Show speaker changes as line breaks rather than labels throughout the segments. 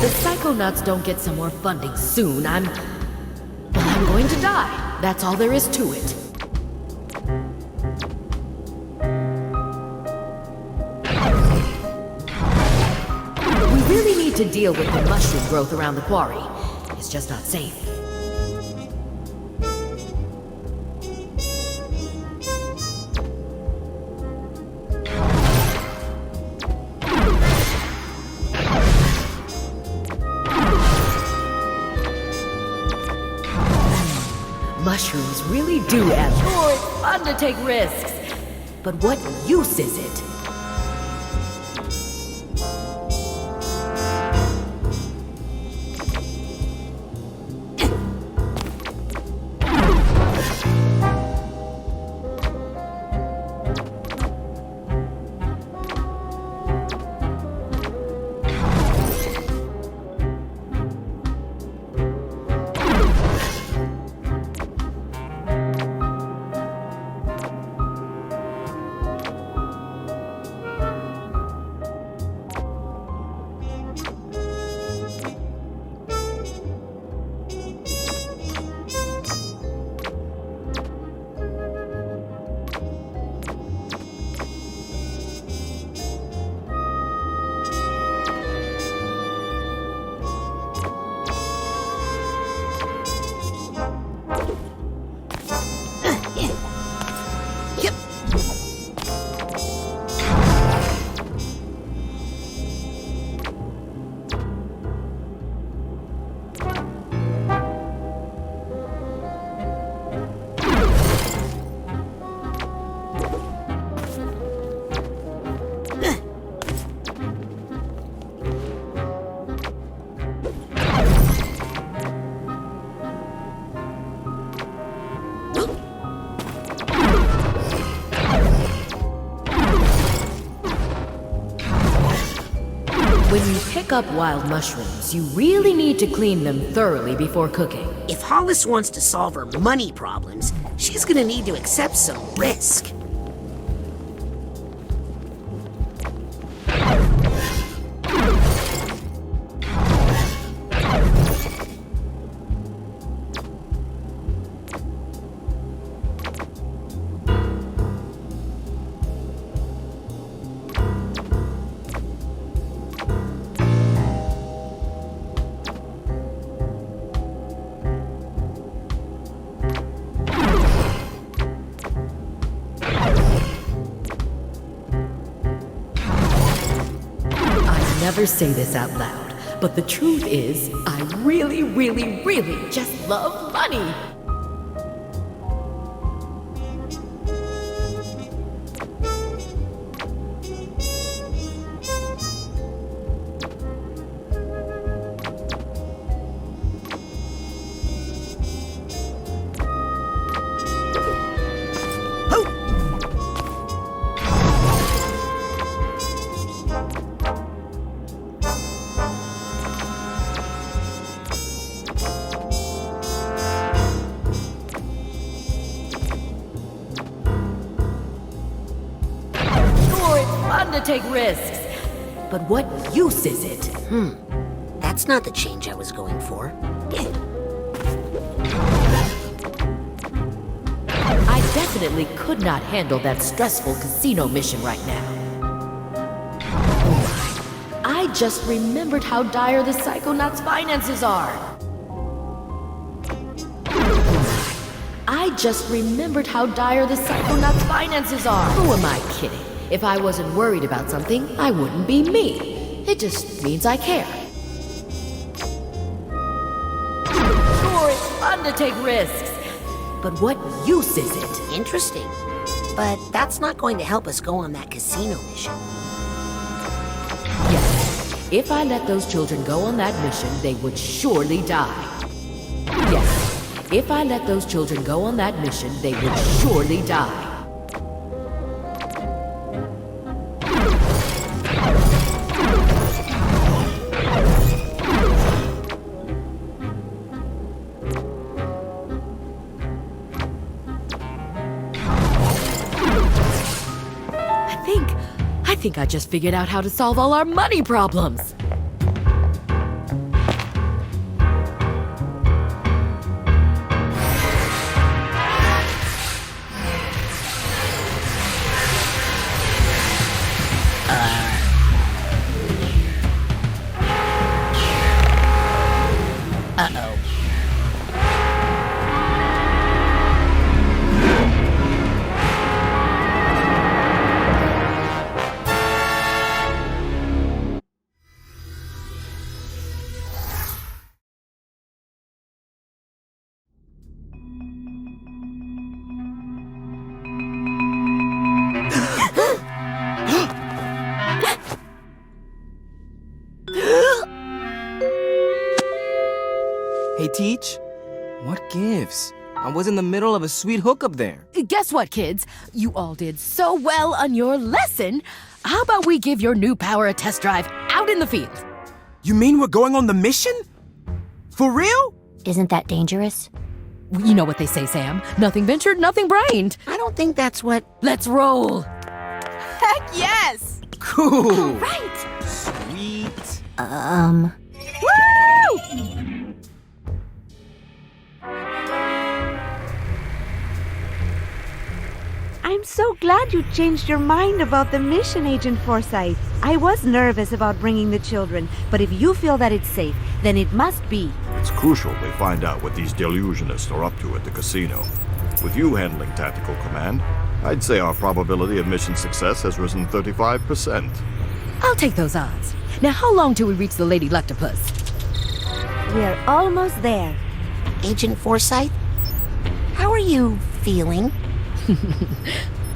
the Psychonauts don't get some more funding soon, I'm going to die. That's all there is to it. We really need to deal with the mushroom growth around the quarry. It's just not safe. Mushrooms really do add. Sure, it's fun to take risks. But what use is it? When you pick up wild mushrooms, you really need to clean them thoroughly before cooking.
If Hollis wants to solve her money problems, she's gonna need to accept some risk.
Never say this out loud, but the truth is, I really, really, really just love money. To take risks. But what use is it?
That's not the change I was going for.
I definitely could not handle that stressful casino mission right now. Oh my. I just remembered how dire the Psychonauts' finances are. I just remembered how dire the Psychonauts' finances are. Who am I kidding? If I wasn't worried about something, I wouldn't be me. It just means I care. Sure, it's fun to take risks. But what use is it?
Interesting. But that's not going to help us go on that casino mission.
Yes. If I let those children go on that mission, they would surely die. Yes. If I let those children go on that mission, they would surely die. I think I just figured out how to solve all our money problems.
teach? What gives? I was in the middle of a sweet hookup there.
Guess what, kids? You all did so well on your lesson. How about we give your new power a test drive out in the field?
You mean we're going on the mission? For real?
Isn't that dangerous?
You know what they say, Sam. Nothing ventured, nothing brained.
I don't think that's what...
Let's roll.
Heck yes!
Cool.
Right.
Sweet.
Woo!
I'm so glad you changed your mind about the mission, Agent Forsyth. I was nervous about bringing the children, but if you feel that it's safe, then it must be.
It's crucial they find out what these delusionists are up to at the casino. With you handling tactical command, I'd say our probability of mission success has risen 35%.
I'll take those odds. Now, how long till we reach the Lady Luctopus?
We're almost there.
Agent Forsyth? How are you feeling?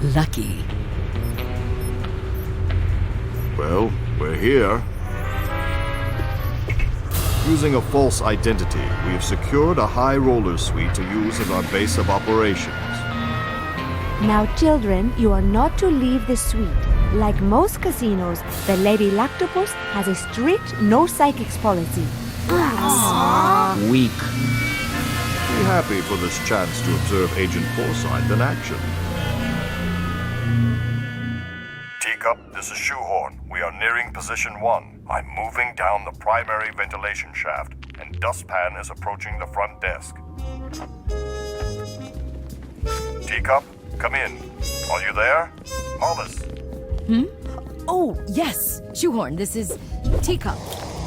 Lucky.
Well, we're here. Using a false identity, we have secured a high roller suite to use as our base of operations.
Now, children, you are not to leave the suite. Like most casinos, the Lady Lactopus has a strict no psychics policy.
Weak.
Be happy for this chance to observe Agent Forsyth in action. Teacup, this is Shoehorn. We are nearing position 1. I'm moving down the primary ventilation shaft, and Dustpan is approaching the front desk. Teacup, come in. Are you there? Hollis.
Oh, yes. Shoehorn, this is Teacup.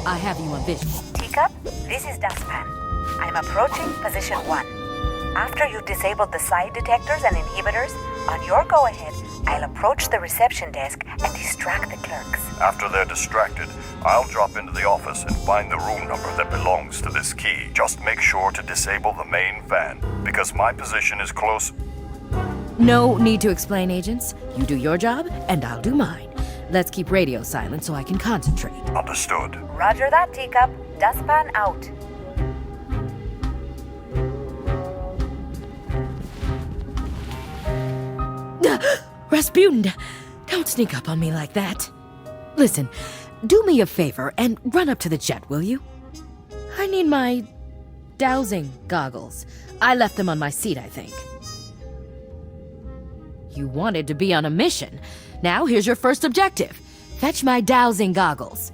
I have you on visual.
Teacup, this is Dustpan. I'm approaching position 1. After you've disabled the side detectors and inhibitors, on your go-ahead, I'll approach the reception desk and distract the clerks.
After they're distracted, I'll drop into the office and find the room number that belongs to this key. Just make sure to disable the main fan, because my position is close.
No need to explain, agents. You do your job, and I'll do mine. Let's keep radio silent so I can concentrate.
Understood.
Roger that, Teacup. Dustpan out.
Rasputin, don't sneak up on me like that. Listen, do me a favor and run up to the jet, will you? I need my dowsing goggles. I left them on my seat, I think. You wanted to be on a mission. Now here's your first objective. Fetch my dowsing goggles.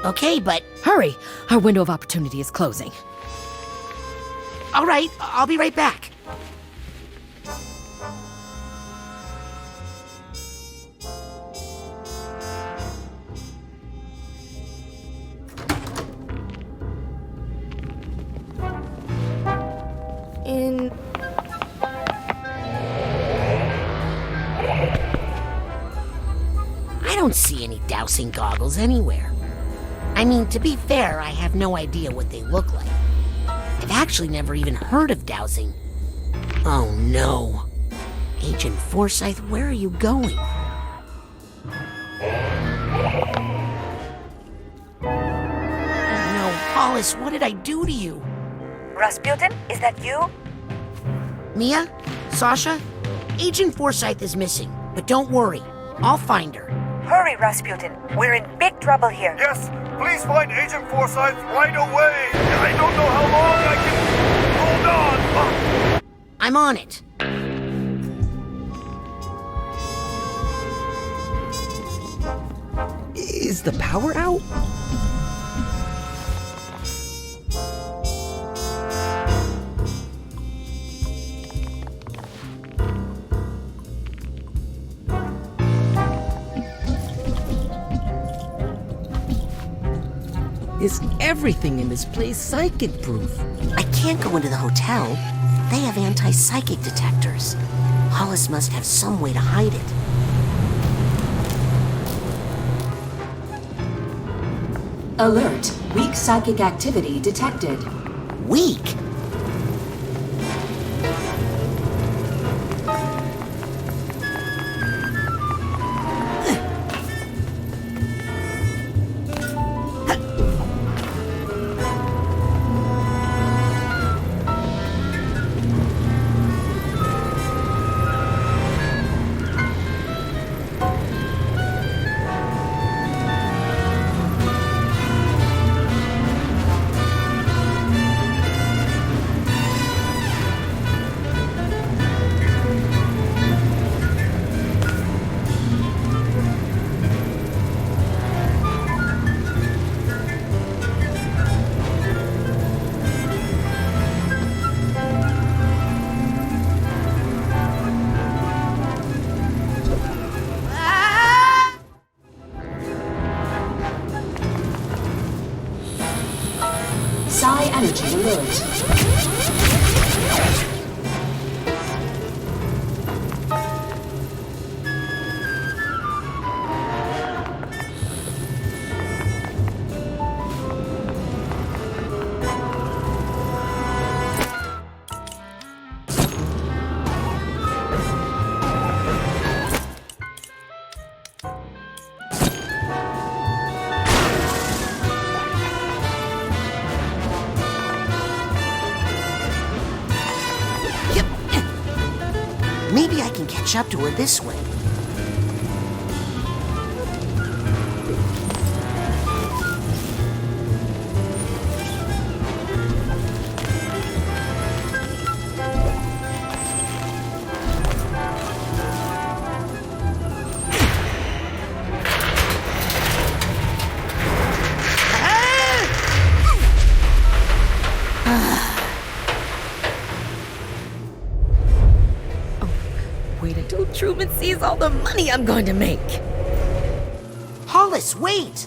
Okay, but...
Hurry! Our window of opportunity is closing.
All right, I'll be right back. I don't see any dowsing goggles anywhere. I mean, to be fair, I have no idea what they look like. I've actually never even heard of dowsing. Oh no. Agent Forsyth, where are you going? No, Hollis, what did I do to you?
Rasputin, is that you?
Mia? Sasha? Agent Forsyth is missing, but don't worry. I'll find her.
Hurry, Rasputin. We're in big trouble here.
Yes, please find Agent Forsyth right away. I don't know how long I can hold on.
I'm on it.
Is the power out? Is everything in this place psychic-proof?
I can't go into the hotel. They have anti-psychic detectors. Hollis must have some way to hide it.
Alert. Weak psychic activity detected.
Weak? Maybe I can catch up to her this way.
Wait until Truman sees all the money I'm going to make.
Hollis, wait!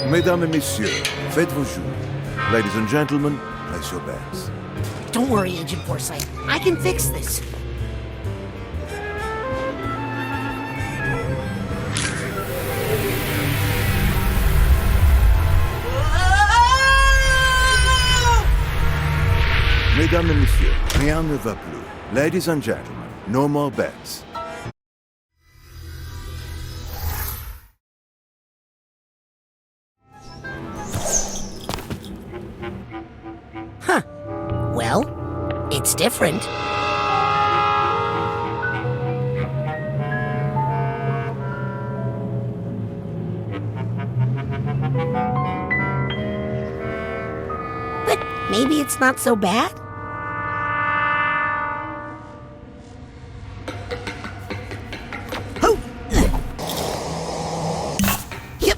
Mesdames et messieurs, faites vos jours. Ladies and gentlemen, place your bets.
Don't worry, Agent Forsyth. I can fix this.
Mesdames et messieurs, rien ne va plus. Ladies and gentlemen, no more bets.
Well, it's different. But maybe it's not so bad? Oh! Yep.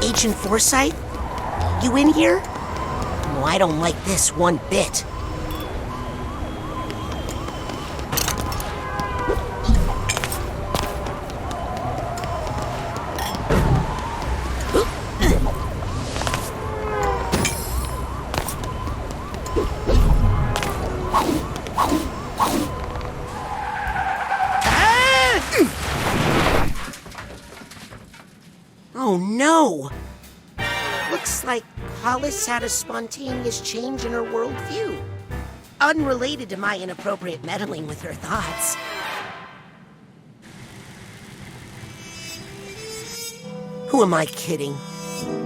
Agent Forsyth? You in here? Oh, I don't like this one bit. Oh no! Looks like Hollis had a spontaneous change in her worldview. Unrelated to my inappropriate meddling with her thoughts. Who am I kidding?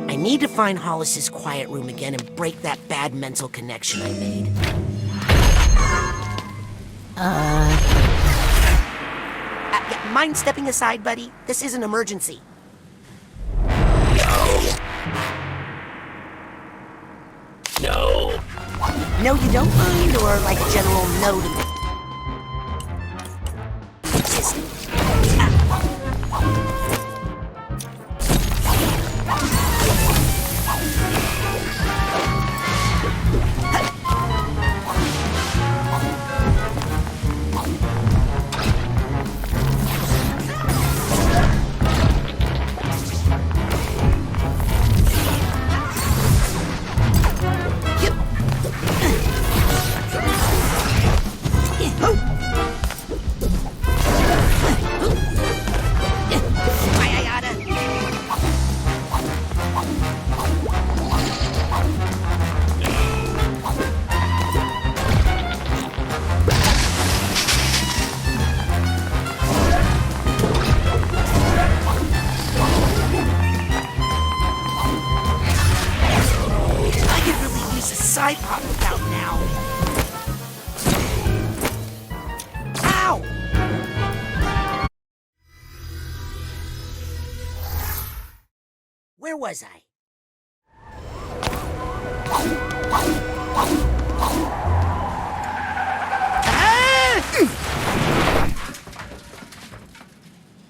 I need to find Hollis's quiet room again and break that bad mental connection I made. Yeah, mind stepping aside, buddy? This is an emergency. No. No, you don't mind, or like a general no to me? Psychonauts about now. Ow! Where was I?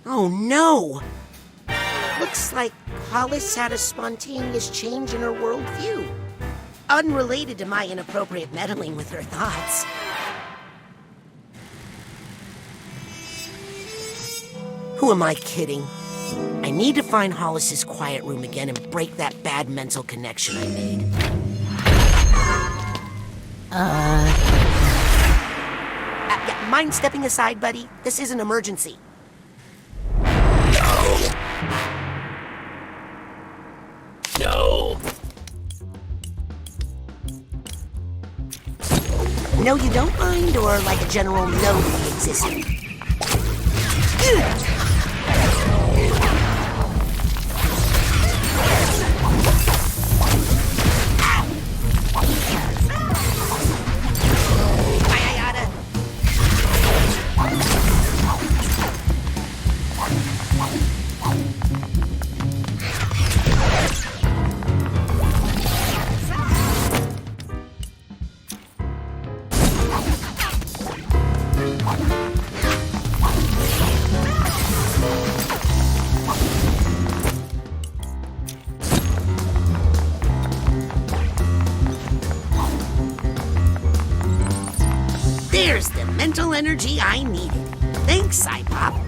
Oh no! Looks like Hollis had a spontaneous change in her worldview. Unrelated to my inappropriate meddling with her thoughts. Who am I kidding? I need to find Hollis's quiet room again and break that bad mental connection I made. Yeah, mind stepping aside, buddy? This is an emergency.
No.
No, you don't mind, or like a general no to the existing? There's the mental energy I needed. Thanks, Psypop.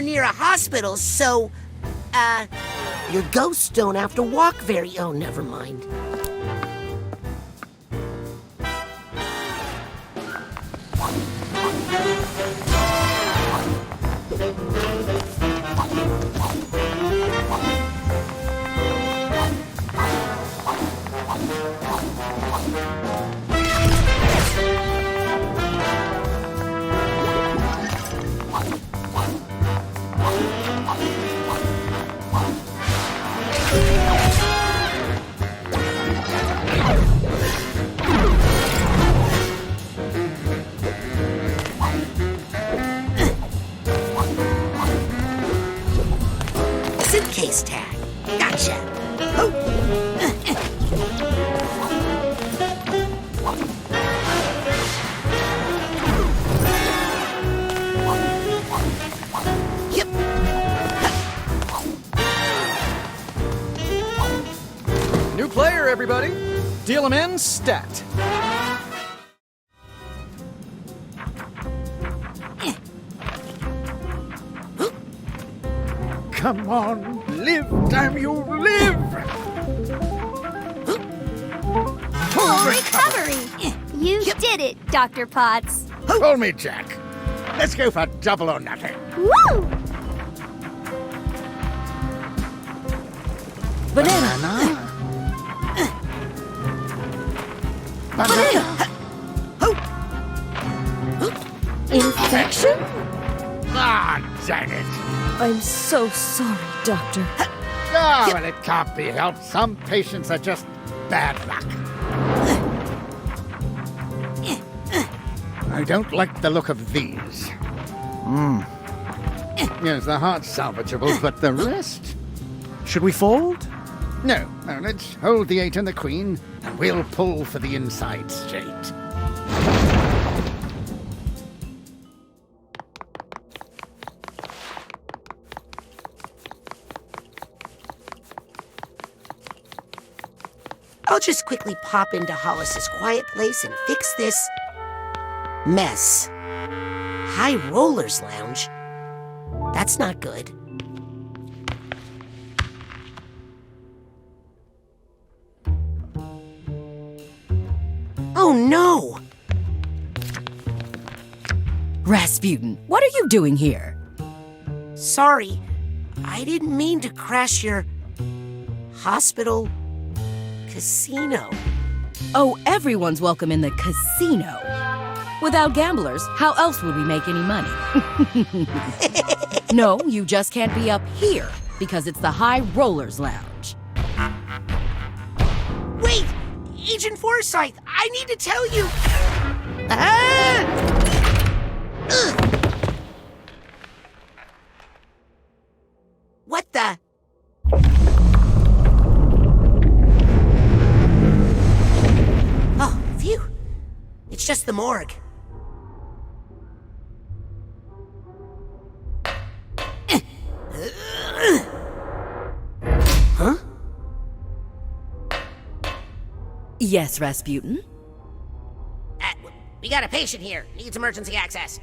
Near a hospital, so, your ghosts don't have to walk very... Oh, never mind. Suitcase tag. Gotcha. Oh. Yep.
New player, everybody. Deal 'em in, stat.
Come on, live, damn you, live!
Full recovery! You did it, Dr. Potts.
Call me Jack. Let's go for double or nothing.
Woo!
Banana!
Banana!
Infection?
Ah, dang it!
I'm so sorry, Doctor.
Ah, well, it can't be helped. Some patients are just bad luck. I don't like the look of these. Yes, the heart's salvageable, but the rest?
Should we fold?
No, let's hold the 8 and the queen, and we'll pull for the inside straight.
I'll just quickly pop into Hollis's quiet place and fix this mess. High Rollers Lounge? That's not good. Oh no!
Rasputin, what are you doing here?
Sorry, I didn't mean to crash your hospital casino.
Oh, everyone's welcome in the casino. Without gamblers, how else would we make any money? No, you just can't be up here because it's the High Rollers Lounge.
Wait! Agent Forsyth, I need to tell you. Ah! Ugh. What the? Oh, phew. It's just the morgue. Huh?
Yes, Rasputin?
We got a patient here. Needs emergency access.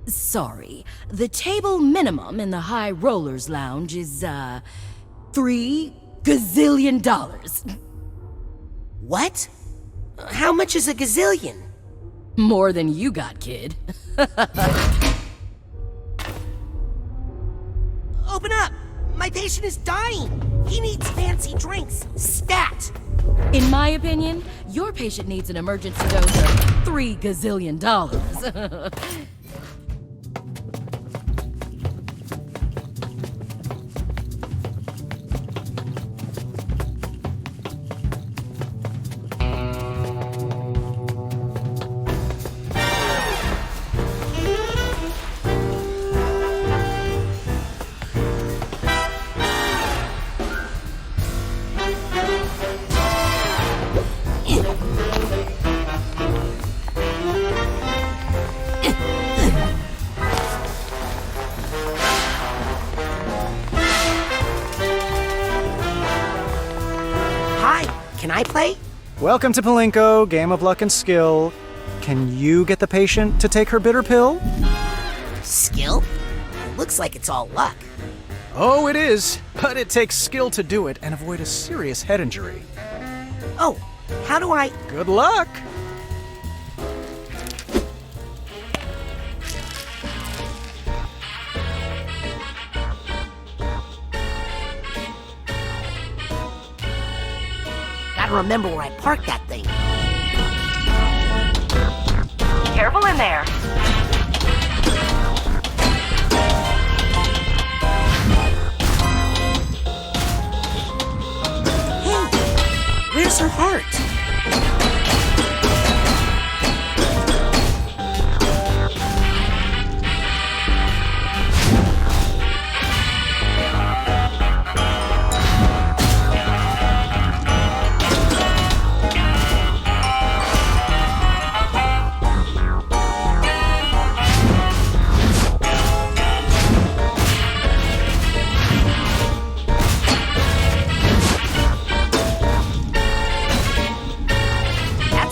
Sorry. The table minimum in the High Rollers Lounge is, $3 gazillion.
What? How much is a gazillion?
More than you got, kid.
Open up! My patient is dying! He needs fancy drinks! Stat!
In my opinion, your patient needs an emergency dose of $3 gazillion.
Can I play?
Welcome to Palinko, game of luck and skill. Can you get the patient to take her bitter pill?
Skill? It looks like it's all luck.
Oh, it is, but it takes skill to do it and avoid a serious head injury.
Oh, how do I...
Good luck!
Gotta remember where I parked that thing.
Careful in there.
Hey, where's her heart?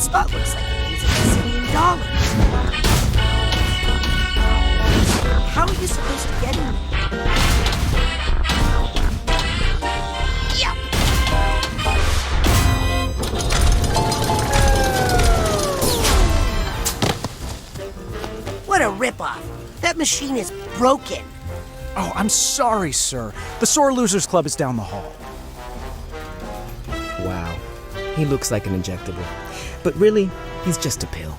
Spot looks like it needs $1 million. How are you supposed to get in there? Yeah. What a ripoff. That machine is broken.
Oh, I'm sorry, sir. The Sore Losers Club is down the hall.
Wow. He looks like an injectable. But really, he's just a pill.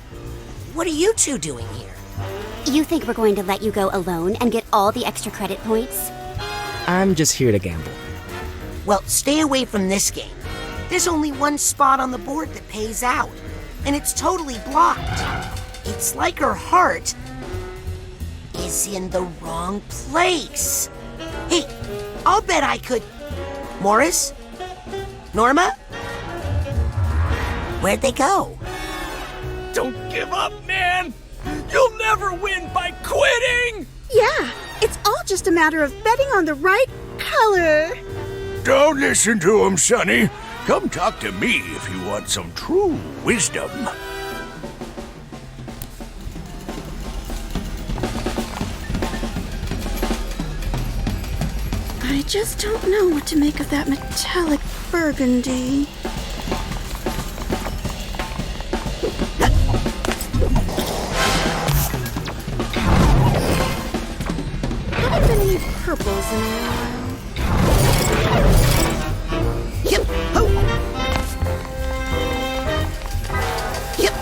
What are you two doing here?
You think we're going to let you go alone and get all the extra credit points?
I'm just here to gamble.
Well, stay away from this game. There's only one spot on the board that pays out. and it's totally blocked. It's like her heart is in the wrong place. Hey, I'll bet I could... Morris? Norma? Where'd they go?
Don't give up, man! You'll never win by quitting!
Yeah, it's all just a matter of betting on the right color.
Don't listen to him, Sonny. Come talk to me if you want some true wisdom.
I just don't know what to make of that metallic burgundy. Haven't been any purples in a while.
Yep. Oh. Yep.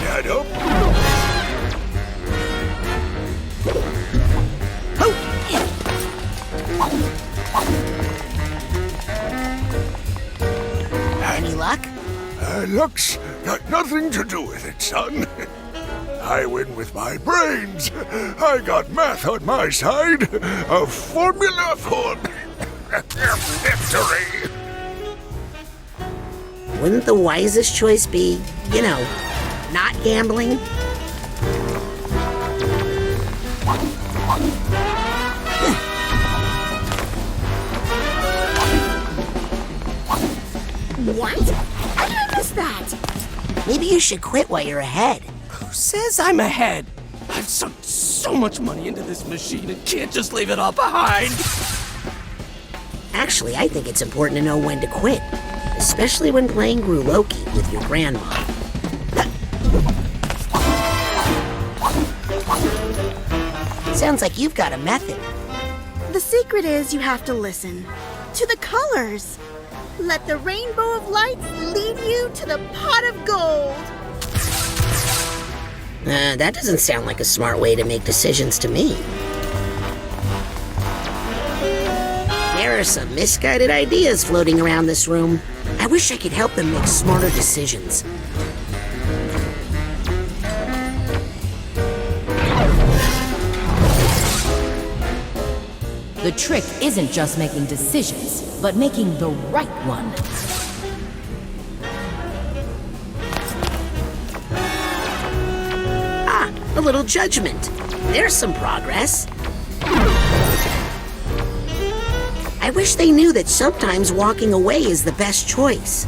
That up?
Any luck?
Luck's got nothing to do with it, son. I win with my brains. I got math on my side. A formula for victory.
Wouldn't the wisest choice be, not gambling?
What? How did I miss that?
Maybe you should quit while you're ahead.
Who says I'm ahead? I've sunk so much money into this machine and can't just leave it all behind.
Actually, I think it's important to know when to quit, especially when playing Gruloki with your grandma. Sounds like you've got a method.
The secret is you have to listen to the colors. Let the rainbow of lights lead you to the pot of gold.
That doesn't sound like a smart way to make decisions to me. There are some misguided ideas floating around this room. I wish I could help them make smarter decisions.
The trick isn't just making decisions, but making the right one.
Ah, a little judgment. There's some progress. I wish they knew that sometimes walking away is the best choice.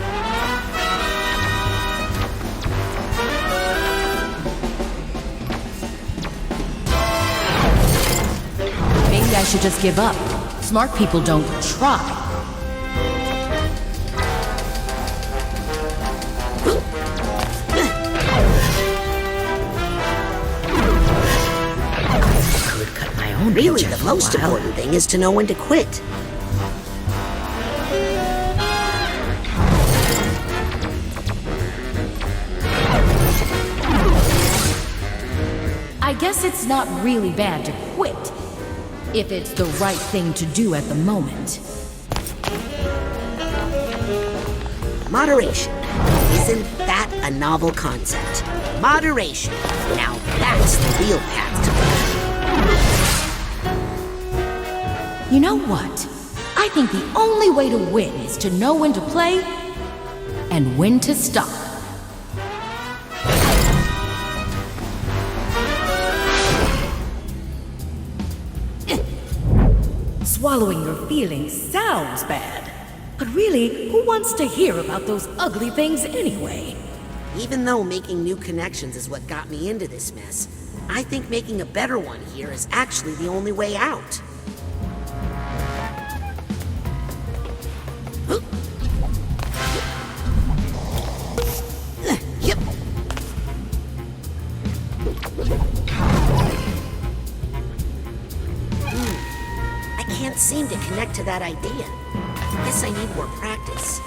Maybe I should just give up. Smart people don't try. Could cut my own
Really,
paycheck
the most
for a while.
important thing is to know when to quit.
I guess it's not really bad to quit, if it's the right thing to do at the moment.
Moderation. Isn't that a novel concept? Moderation. Now that's the real path to
You know what? I think the only way to win is to know when to play and when to stop. Swallowing your feelings sounds bad. But really, who wants to hear about those ugly things anyway?
Even though making new connections is what got me into this mess, I think making a better one here is actually the only way out. Yep. I can't seem to connect to that idea. Guess I need more practice.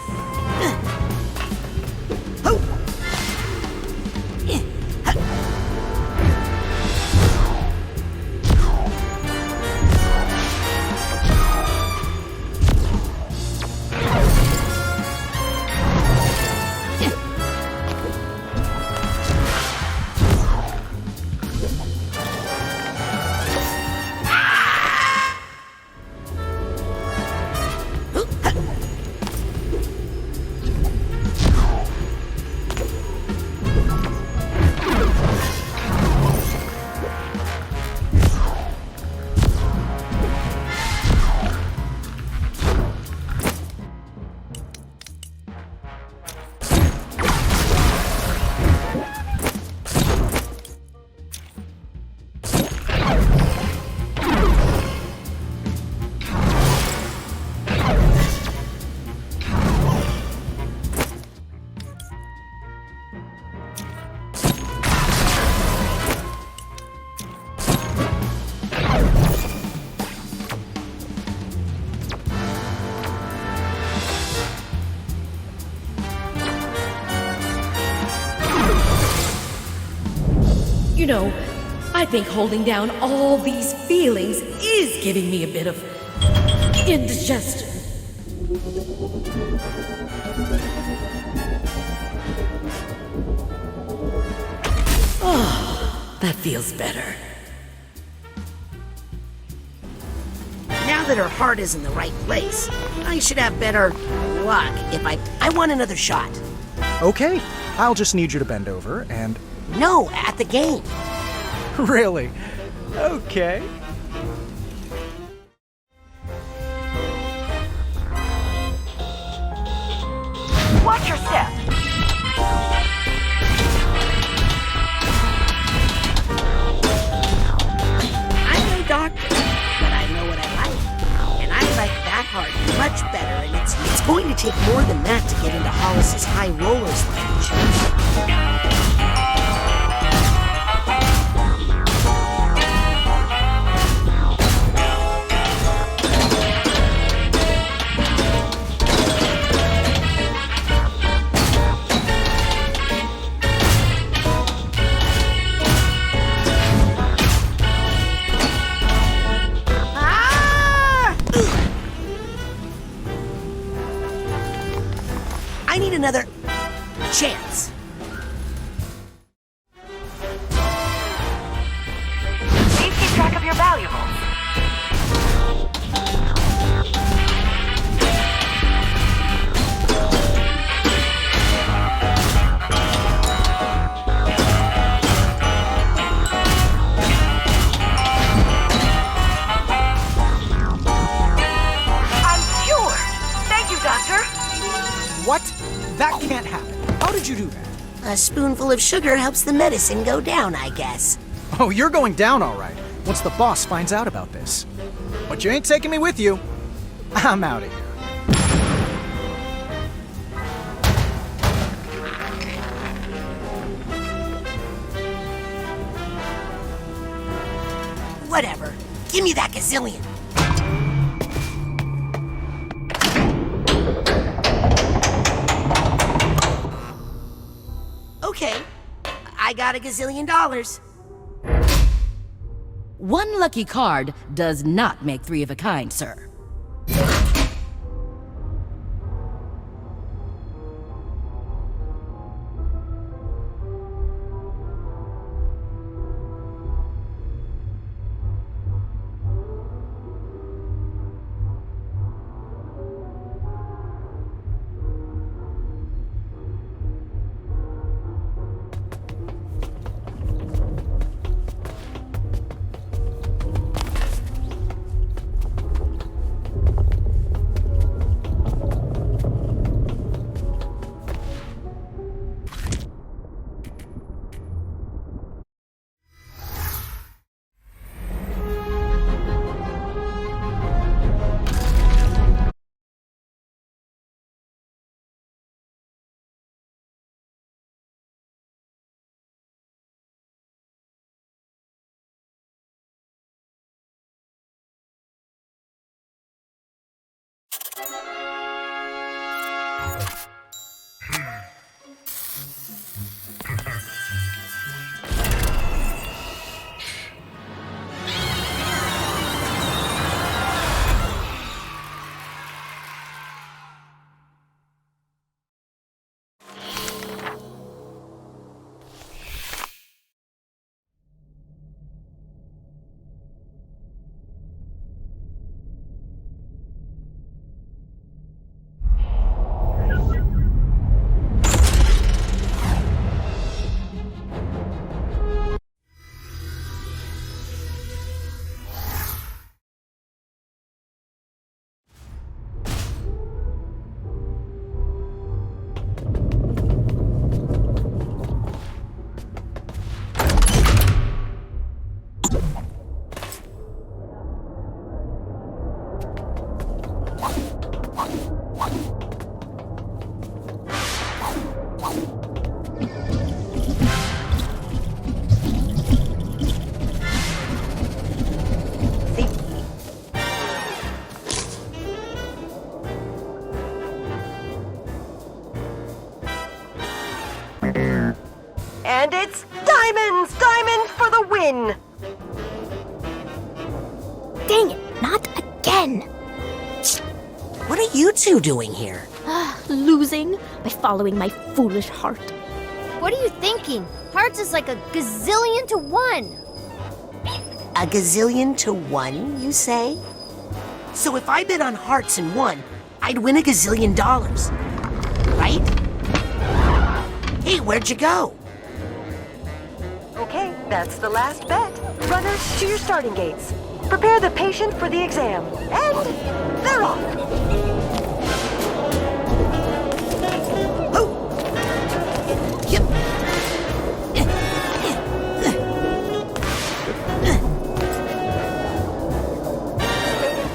You know, I think holding down all these feelings is giving me a bit of indigestion. Oh, that feels better.
Now that her heart is in the right place, I should have better luck if I want another shot.
Okay, I'll just need you to bend over and...
No, at the game.
Really? Okay.
Watch your step.
I'm no doctor, but I know what I like. And I like that heart much better, and it's going to take more than that to get into Hollis's high rollers lounge. I need another chance.
Please keep track of your valuables. I'm cured. Thank you, Doctor.
What? That can't happen. How did you do that?
A spoonful of sugar helps the medicine go down, I guess.
Oh, you're going down all right, once the boss finds out about this. But you ain't taking me with you. I'm out of here.
Whatever. Give me that gazillion. Okay, I got $1 gazillion.
One lucky card does not make three of a kind, sir.
And it's diamonds! Diamond
for the win!
Dang it, not again!
What are you two doing here?
Losing by following my foolish heart.
What are you thinking? Hearts is like a gazillion to one.
A gazillion to one, you say? So if I bet on hearts and won, I'd win $1 gazillion, right? Hey, where'd you go?
Okay, that's the last bet. Runners, to your starting gates. Prepare the patient for the exam. And they're off.
Yep.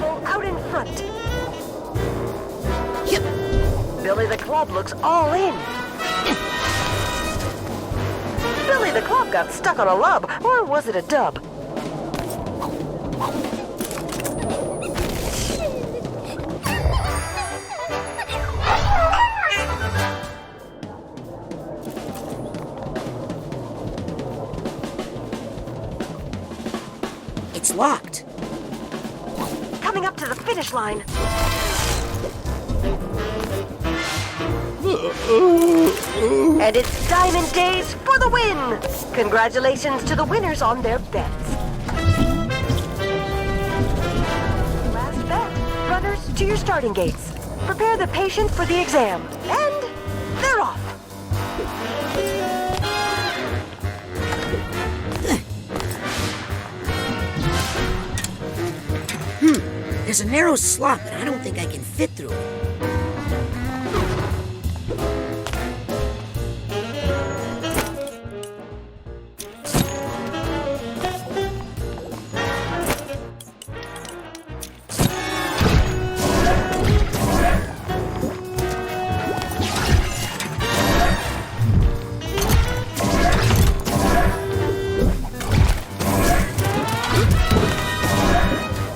Full out in front.
Yep.
Billy the Club looks all in. Billy the Club got stuck on a lub, or was it a dub?
It's locked.
Coming up to the finish line. And it's Diamond Days for the win! Congratulations to the winners on their bets. Last bet. Runners, to your starting gates. Prepare the patient for the exam. And they're off.
There's a narrow slot, but I don't think I can fit through it.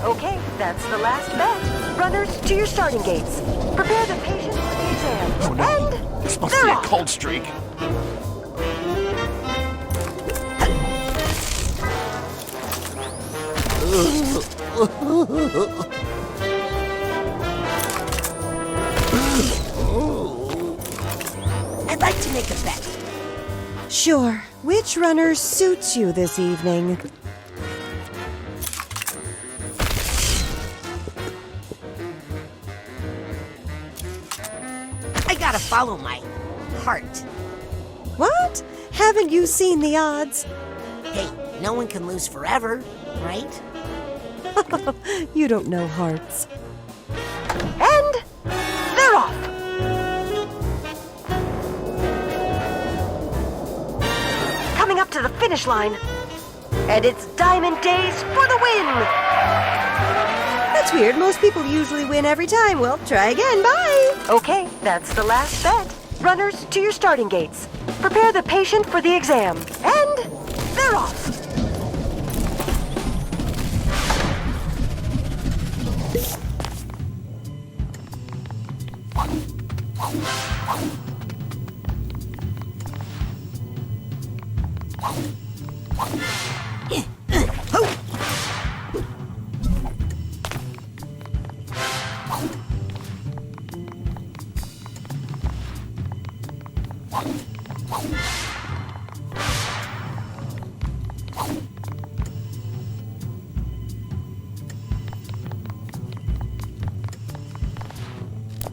Okay, that's the last bet. Runners, to your starting gates. Prepare the patient for the exam.
Oh no,
And
this must
they're
be a
off.
cold streak.
I'd like to make a bet.
Sure. Which runner suits you this evening?
I gotta follow my heart.
What? Haven't you seen the odds?
Hey, no one can lose forever, right?
You don't know hearts.
And they're off. Coming up to the finish line. And it's Diamond Days for the win!
That's weird. Most people usually win every time. Well, try again. Bye!
Okay, that's the last bet. Runners, to your starting gates. Prepare the patient for the exam. And they're off.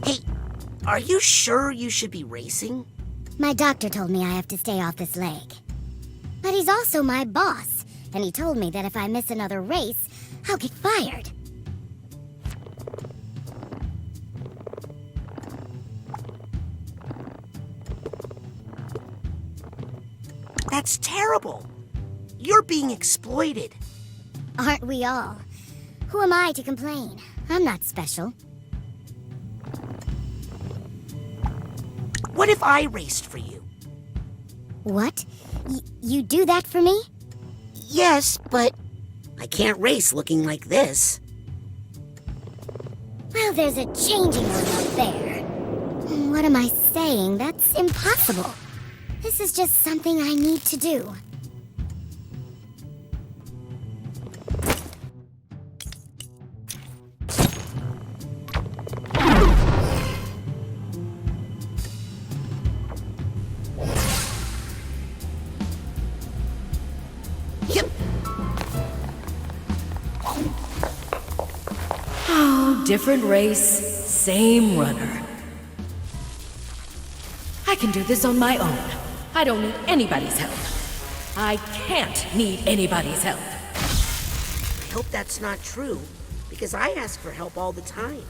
Hey, are you sure you should be racing?
My doctor told me I have to stay off this leg. But he's also my boss, and he told me that if I miss another race, I'll get fired.
That's terrible. You're being exploited.
Aren't we all? Who am I to complain? I'm not special.
What if I raced for you?
What? You do that for me?
Yes, but I can't race looking like this.
Well, there's a changing room up there. What am I saying? That's impossible. This is just something I need to do.
different race, same runner. I can do this on my own. I don't need anybody's help. I can't need anybody's help.
I hope that's not true, because I ask for help all the time.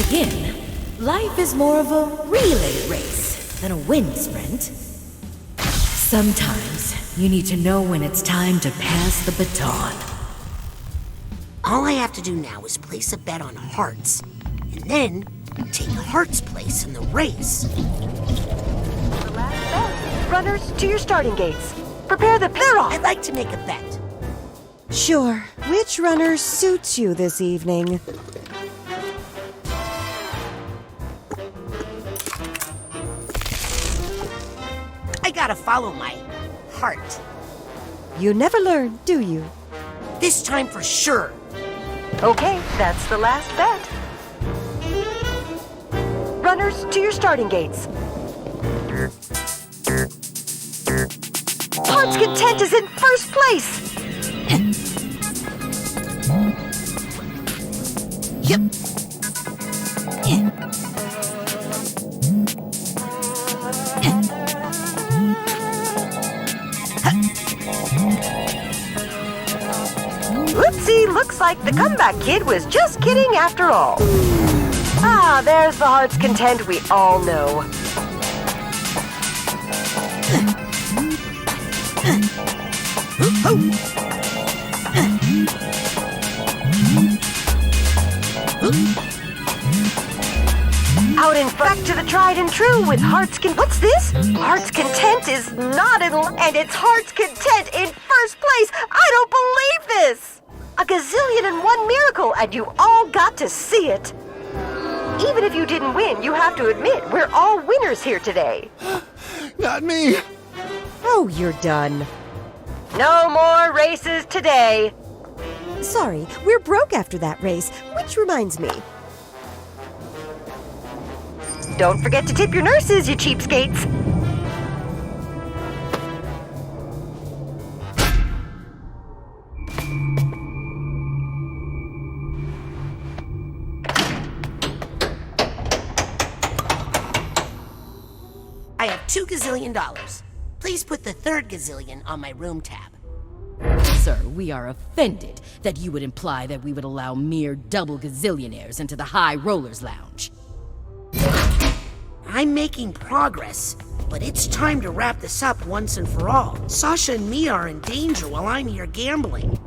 Again, life is more of a relay race than a wind sprint. Sometimes you need to know when it's time to pass the baton.
All I have to do now is place a bet on Hearts, and then take Hearts' place in the race.
The last bet. Runners, to your starting gates. Prepare the... They're off!
I'd like to make a bet.
Sure. Which runner suits you this evening?
I gotta follow my heart.
You never learn, do you?
This time for sure.
Okay, that's the last bet. Runners, to your starting gates. Heart's Content is in first place!
Yep.
Whoopsie, looks like the comeback kid was just kidding after all. Ah, there's the Heart's Content we all know. Out in front to the tried and true with Heart's Content. What's this? Heart's Content is not in... And it's Heart's Content in first place! I don't believe this! A gazillion and one miracle, and you all got to see it. Even if you didn't win, you have to admit, we're all winners here today.
Not me!
Oh, you're done.
No more races today.
Sorry, we're broke after that race, which reminds me.
Don't forget to tip your nurses, you cheapskates.
I have $2 gazillion. Please put the third gazillion on my room tab.
Sir, we are offended that you would imply that we would allow mere double gazillionaires into the High Rollers Lounge.
I'm making progress. but it's time to wrap this up once and for all. Sasha and Mia are in danger while I'm here gambling.